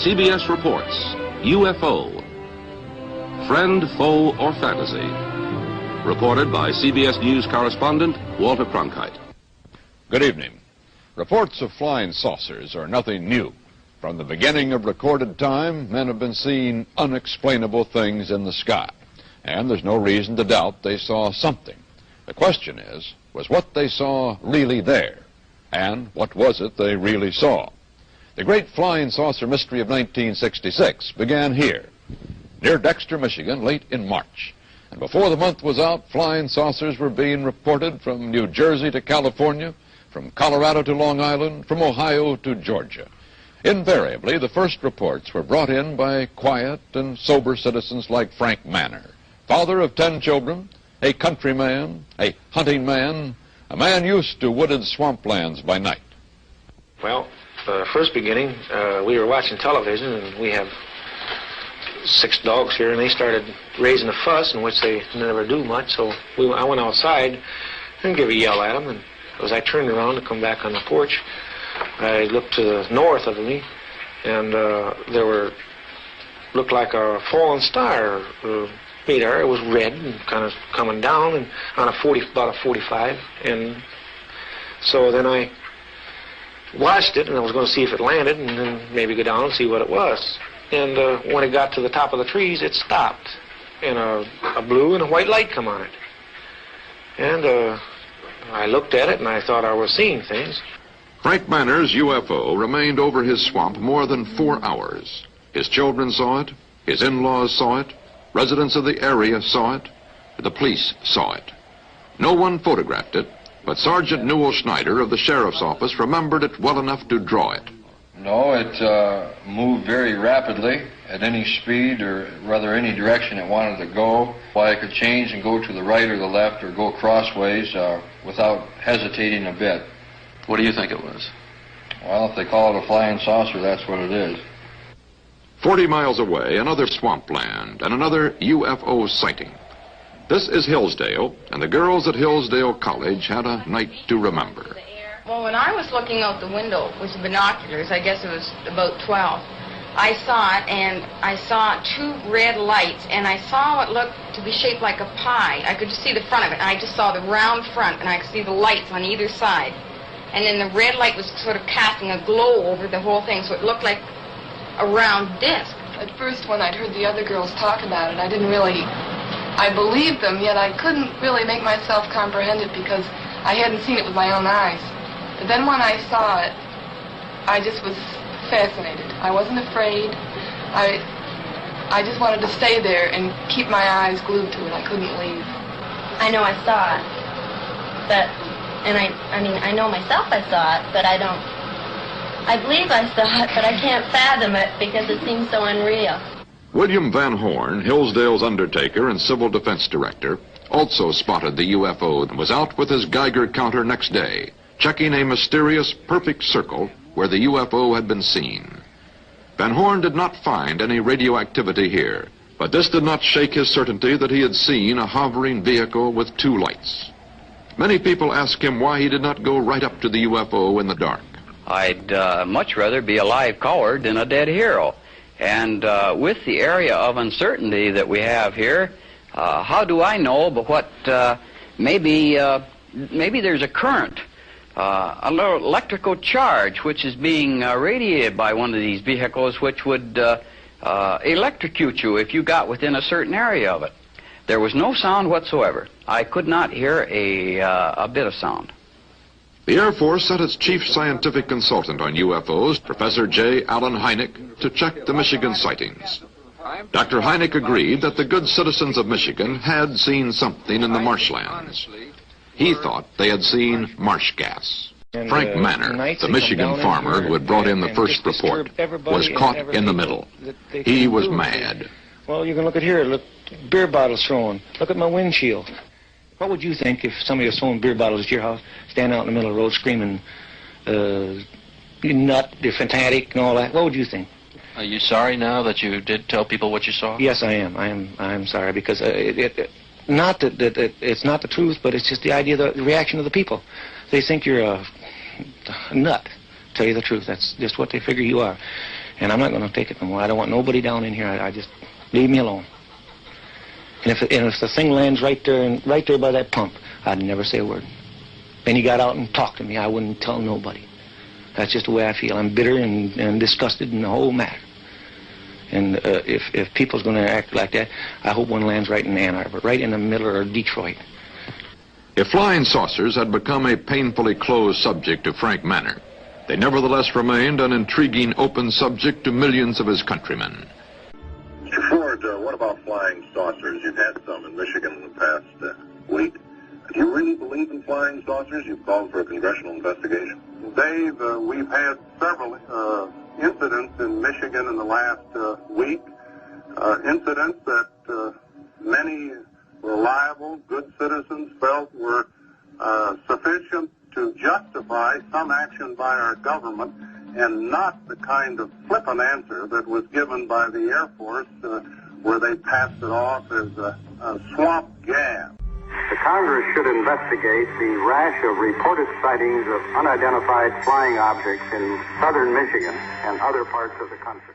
CBS reports UFO, friend, foe, or fantasy. Reported by CBS News correspondent Walter Cronkite. Good evening. Reports of flying saucers are nothing new. From the beginning of recorded time, men have been seeing unexplainable things in the sky. And there's no reason to doubt they saw something. The question is, was what they saw really there? And what was it they really saw? The great flying saucer mystery of 1966 began here, near Dexter, Michigan, late in March. And before the month was out, flying saucers were being reported from New Jersey to California, from Colorado to Long Island, from Ohio to Georgia. Invariably, the first reports were brought in by quiet and sober citizens like Frank Manor, father of 10 children, a countryman, a hunting man, a man used to wooded swamplands by night. Well, first beginning, we were watching television, and we have 6 dogs here, and they started raising a fuss, in which they never do much, so I went outside and gave a yell at them, and as I turned around to come back on the porch, I looked to the north of me, and looked like a fallen star. It was red and kind of coming down, and on about a 45, and so then I watched it, and I was going to see if it landed, and then maybe go down and see what it was. And when it got to the top of the trees, it stopped, and a blue and a white light come on it. And I looked at it, and I thought I was seeing things. Frank Manor's UFO remained over his swamp more than 4 hours. His children saw it, his in-laws saw it, residents of the area saw it, the police saw it. No one photographed it, but Sergeant Newell Schneider of the Sheriff's Office remembered it well enough to draw it. No, it moved very rapidly at any speed, or rather any direction it wanted to go. Why, it could change and go to the right or the left or go crossways without hesitating a bit. What do you think it was? Well, if they call it a flying saucer, that's what it is. 40 miles away, another swampland and another UFO sighting. This is Hillsdale, and the girls at Hillsdale College had a night to remember. Well, when I was looking out the window with the binoculars, I guess it was about 12, I saw it, and I saw 2 red lights, and I saw what looked to be shaped like a pie. I could just see the front of it, and I just saw the round front, and I could see the lights on either side. And then the red light was sort of casting a glow over the whole thing, so it looked like a round disc. At first, when I'd heard the other girls talk about it, I believed them, yet I couldn't really make myself comprehend it because I hadn't seen it with my own eyes. But then when I saw it, I just was fascinated. I wasn't afraid. I just wanted to stay there and keep my eyes glued to it. I couldn't leave. I know I saw it, but, and I know myself I saw it, but I believe I saw it, but I can't fathom it because it seems so unreal. William Van Horn, Hillsdale's undertaker and civil defense director, also spotted the UFO and was out with his Geiger counter next day, checking a mysterious perfect circle where the UFO had been seen. Van Horn did not find any radioactivity here, but this did not shake his certainty that he had seen a hovering vehicle with 2 lights. Many people asked him why he did not go right up to the UFO in the dark. I'd much rather be a live coward than a dead hero. And with the area of uncertainty that we have here, how do I know but what maybe there's a current, a little electrical charge which is being radiated by one of these vehicles which would electrocute you if you got within a certain area of it. There was no sound whatsoever. I could not hear a bit of sound. The Air Force sent its chief scientific consultant on UFOs, Professor J. Allen Hynek, to check the Michigan sightings. Dr. Hynek agreed that the good citizens of Michigan had seen something in the marshlands. He thought they had seen marsh gas. Frank Manor, the Michigan farmer who had brought in the first report, was caught in the middle. He was mad. Well, you can look at here. Look, beer bottles thrown. Look at my windshield. What would you think if somebody was throwing beer bottles at your house, standing out in the middle of the road screaming, you nut, you're fanatic, and all that? What would you think? Are you sorry now that you did tell people what you saw? Yes, I am. I am sorry because not that it's not the truth, but it's just the idea, the reaction of the people. They think you're a nut. To tell you the truth, that's just what they figure you are. And I'm not going to take it no more. I don't want nobody down in here. I just leave me alone. And if the thing lands right there by that pump, I'd never say a word. Then he got out and talked to me. I wouldn't tell nobody. That's just the way I feel. I'm bitter and disgusted in the whole matter. And if people's going to act like that, I hope one lands right in Ann Arbor, right in the middle of Detroit. If flying saucers had become a painfully closed subject to Frank Manor, they nevertheless remained an intriguing open subject to millions of his countrymen. Mr. Ford, what about flying saucers? You've had some in Michigan in the past week. Do you really believe in flying saucers? You've called for a congressional investigation. Dave, we've had several incidents in Michigan in the last week, incidents that many reliable, good citizens felt were sufficient to justify some action by our government, and not the kind of flippant answer that was given by the Air Force where they passed it off as a swamp gas. The Congress should investigate the rash of reported sightings of unidentified flying objects in southern Michigan and other parts of the country.